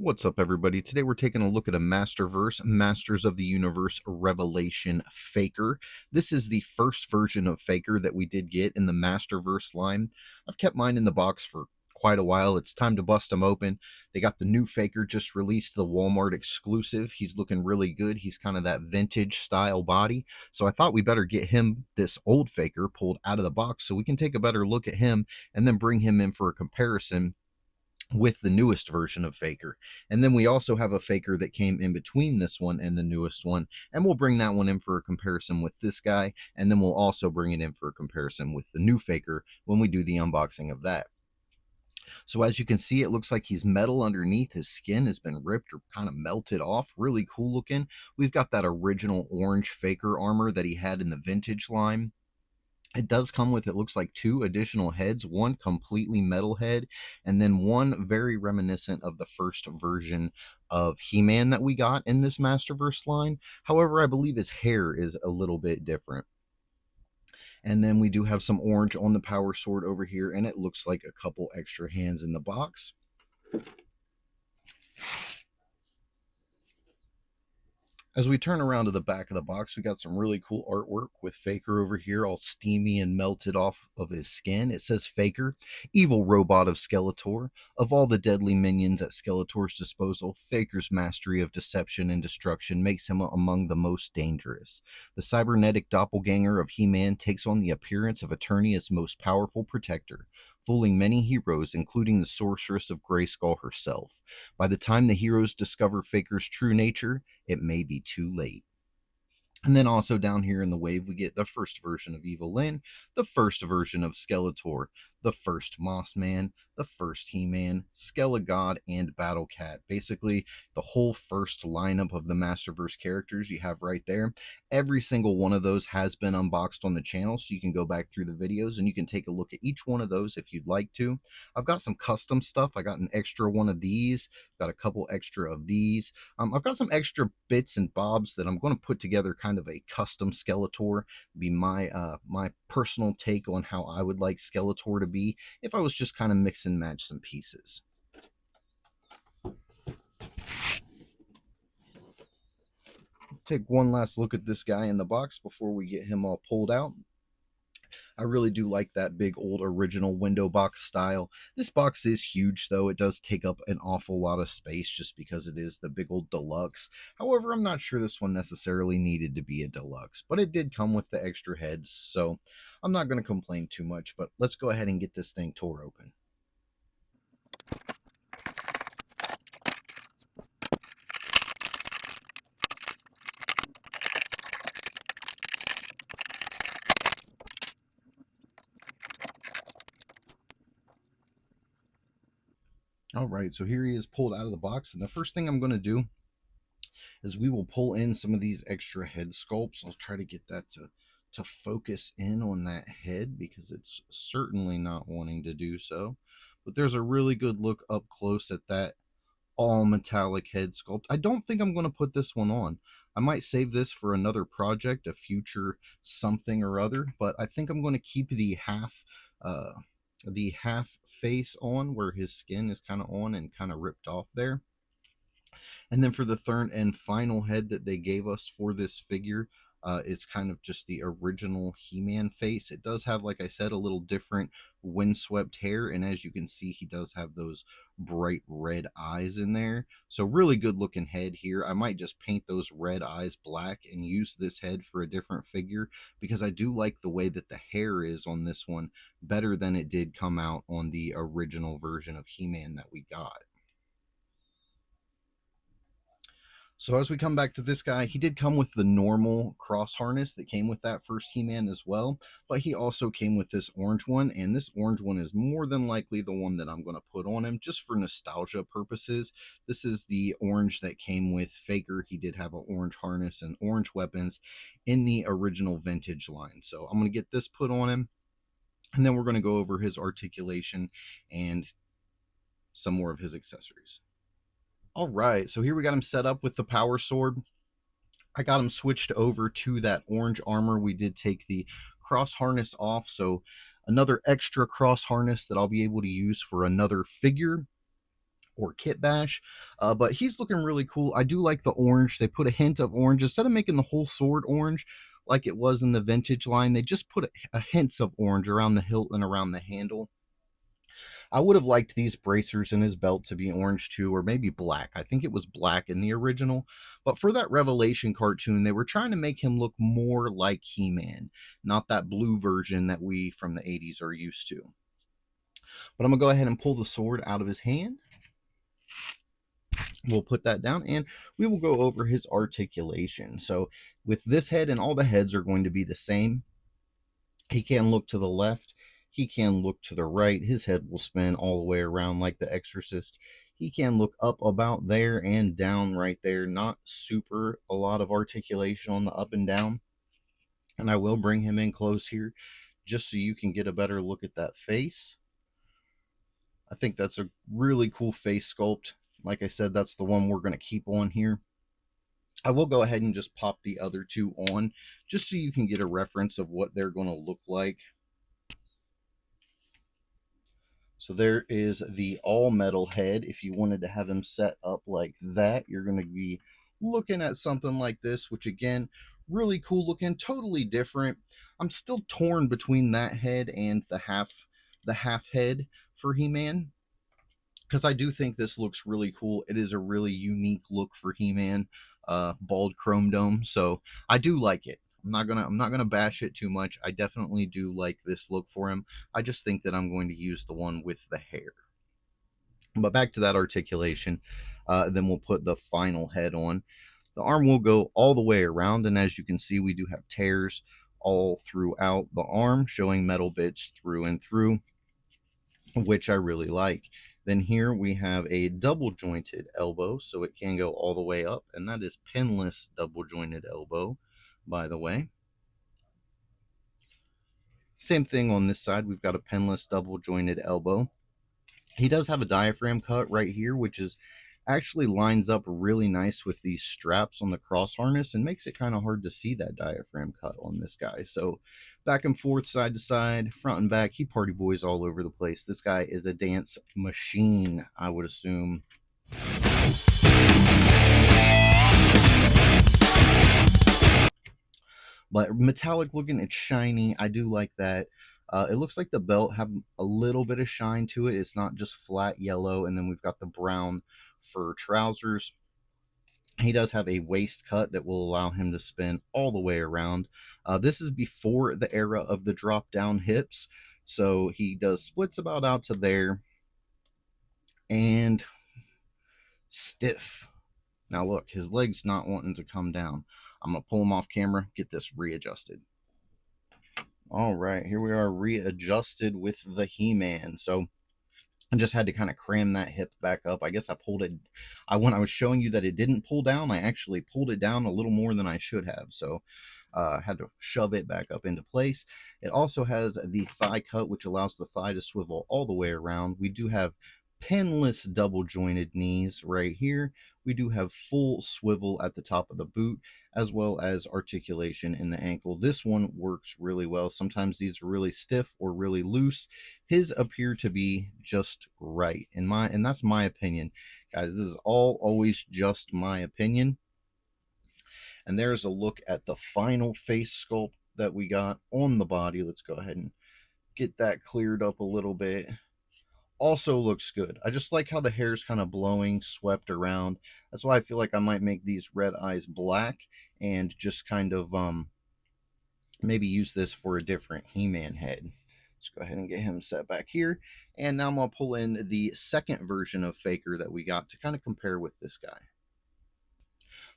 What's up, everybody? Today we're taking a look at a Masterverse, Masters of the Universe Revelation Faker. This is the first version of Faker that we did get in the Masterverse line. I've kept mine in the box for quite a while. It's time to bust them open. They got the new Faker just released, the Walmart exclusive. He's looking really good. He's kind of that vintage style body. So I thought we better get him, this old Faker, pulled out of the box so we can take a better look at him and then bring him in for a comparison with the newest version of Faker. And then we also have a Faker that came in between this one and the newest one, and we'll bring that one in for a comparison with this guy, and then we'll also bring it in for a comparison with the new Faker when we do the unboxing of that. So as you can see, it looks like he's metal underneath. His skin has been ripped or kind of melted off. Really cool looking. We've got that original orange Faker armor that he had in the vintage line. It does come with, it looks like, 2 additional heads, one completely metal head, and then one very reminiscent of the first version of He-Man that we got in this Masterverse line. However, I believe his hair is a little bit different. And then we do have some orange on the power sword over here, and it looks like a couple extra hands in the box. As we turn around to the back of the box, we got some really cool artwork with Faker over here, all steamy and melted off of his skin. It says, Faker, evil robot of Skeletor. Of all the deadly minions at Skeletor's disposal, Faker's mastery of deception and destruction makes him among the most dangerous. The cybernetic doppelganger of He-Man takes on the appearance of Eternia's most powerful protector, fooling many heroes, including the sorceress of Grayskull herself. By the time the heroes discover Faker's true nature, it may be too late. And then also down here in the wave, we get the first version of Evil Lyn, the first version of Skeletor, the first Moss Man, the first He-Man, Skelegod, and Battle Cat. Basically, the whole first lineup of the Masterverse characters you have right there. Every single one of those has been unboxed on the channel, so you can go back through the videos and you can take a look at each one of those if you'd like to. I've got some custom stuff. I got an extra one of these, got a couple extra of these. I've got some extra bits and bobs that I'm going to put together, kind of a custom Skeletor. Be my my personal take on how I would like Skeletor to be if I was just kind of mix and match some pieces. Take one last look at this guy in the box before we get him all pulled out. I really do like that big old original window box style. This box is huge, though. It does take up an awful lot of space just because it is the big old deluxe. However, I'm not sure this one necessarily needed to be a deluxe, but it did come with the extra heads, so I'm not going to complain too much. But let's go ahead and get this thing tore open. All right, so here he is pulled out of the box, and the first thing I'm going to do is we will pull in some of these extra head sculpts. I'll try to get that to focus in on that head because it's certainly not wanting to do so. But there's a really good look up close at that all metallic head sculpt. I don't think I'm going to put this one on. I might save this for another project, a future something or other, but I think I'm going to keep the half face on where his skin is kind of on and kind of ripped off there. And then for the third and final head that they gave us for this figure, it's kind of just the original He-Man face. It does have, like I said, a little different windswept hair, and as you can see, he does have those bright red eyes in there. So really good looking head here. I might just paint those red eyes black and use this head for a different figure because I do like the way that the hair is on this one better than it did come out on the original version of He-Man that we got. So as we come back to this guy, he did come with the normal cross harness that came with that first He-Man as well, but he also came with this orange one, and this orange one is more than likely the one that I'm going to put on him just for nostalgia purposes. This is the orange that came with Faker. He did have an orange harness and orange weapons in the original vintage line. So I'm going to get this put on him, and then we're going to go over his articulation and some more of his accessories. All right, so here we got him set up with the power sword. I got him switched over to that orange armor. We did take the cross harness off, so another extra cross harness that I'll be able to use for another figure or Kit Bash, but he's looking really cool. I do like the orange. They put a hint of orange instead of making the whole sword orange like it was in the vintage line. They just put a hints of orange around the hilt and around the handle. I would have liked these bracers in his belt to be orange too, or maybe black. I think it was black in the original. But for that Revelation cartoon, they were trying to make him look more like He-Man, not that blue version that we from the 80s are used to. But I'm going to go ahead and pull the sword out of his hand. We'll put that down and we will go over his articulation. So with this head, and all the heads are going to be the same. He can look to the left. He can look to the right. His head will spin all the way around like the Exorcist. He can look up about there and down right there. Not super a lot of articulation on the up and down. And I will bring him in close here just so you can get a better look at that face. I think that's a really cool face sculpt. Like I said, that's the one we're going to keep on here. I will go ahead and just pop the other two on just so you can get a reference of what they're going to look like. So there is the all metal head. If you wanted to have him set up like that, you're going to be looking at something like this, which again, really cool looking, totally different. I'm still torn between that head and the half head for He-Man, because I do think this looks really cool. It is a really unique look for He-Man, bald chrome dome. So I do like it. I'm not gonna bash it too much. I definitely do like this look for him. I just think that I'm going to use the one with the hair. But back to that articulation, then we'll put the final head on. The arm will go all the way around, and as you can see, we do have tears all throughout the arm, showing metal bits through and through, which I really like. Then here we have a double jointed elbow, so it can go all the way up, and that is pinless double jointed elbow, by the way. Same thing on this side, we've got a pinless double jointed elbow. He does have a diaphragm cut right here, which is actually lines up really nice with these straps on the cross harness and makes it kind of hard to see that diaphragm cut on this guy. So back and forth, side to side, front and back, he party boys all over the place. This guy is a dance machine, I would assume. But metallic looking, it's shiny. I do like that. It looks like the belt have a little bit of shine to it. It's not just flat yellow. And then we've got the brown fur trousers. He does have a waist cut that will allow him to spin all the way around. This is before the era of the drop down hips. So he does splits about out to there and stiff. Now look, his leg's not wanting to come down. I'm going to pull him off camera, get this readjusted. All right, here we are readjusted with the He-Man. So I just had to kind of cram that hip back up. I guess I pulled it. When I was showing you that it didn't pull down, I actually pulled it down a little more than I should have. So I had to shove it back up into place. It also has the thigh cut, which allows the thigh to swivel all the way around. We do have pinless double jointed knees right here. We do have full swivel at the top of the boot, as well as articulation in the ankle. This one works really well. Sometimes these are really stiff or really loose. His appear to be just right, and that's my opinion, guys. This is always just my opinion. And there's a look at the final face sculpt that we got on the body. Let's go ahead and get that cleared up a little bit. Also looks good. I just like how the hair's kind of blowing, swept around. That's why I feel like I might make these red eyes black and just kind of maybe use this for a different He-Man head. Let's go ahead and get him set back here. And now I'm going to pull in the second version of Faker that we got to kind of compare with this guy.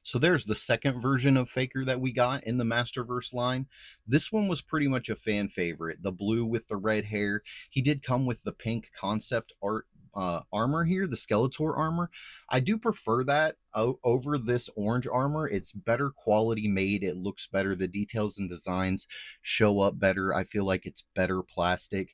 So there's the second version of Faker that we got in the Masterverse line. This one was pretty much a fan favorite. The blue with the red hair. He did come with the pink concept art armor here, the Skeletor armor. I do prefer that over this orange armor. It's better quality made. It looks better. The details and designs show up better. I feel like it's better plastic.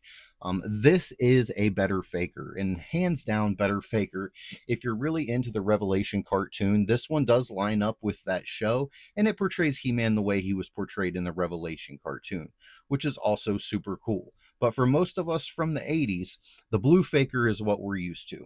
This is a better Faker, and hands down better Faker. If you're really into the Revelation cartoon, this one does line up with that show, and it portrays He-Man the way he was portrayed in the Revelation cartoon, which is also super cool. But for most of us from the 80s, the blue Faker is what we're used to.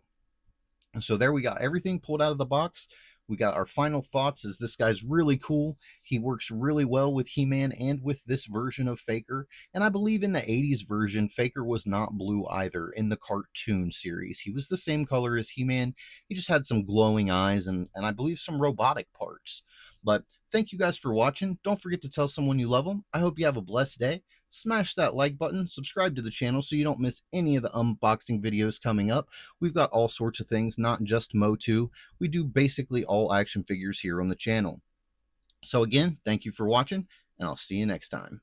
And so there we got everything pulled out of the box. We got our final thoughts is this guy's really cool. He works really well with He-Man and with this version of Faker. And I believe in the 80s version, Faker was not blue either in the cartoon series. He was the same color as He-Man. He just had some glowing eyes and I believe some robotic parts. But thank you guys for watching. Don't forget to tell someone you love them. I hope you have a blessed day. Smash that like button, subscribe to the channel so you don't miss any of the unboxing videos coming up. We've got all sorts of things, not just Motu. We do basically all action figures here on the channel. So again, thank you for watching, and I'll see you next time.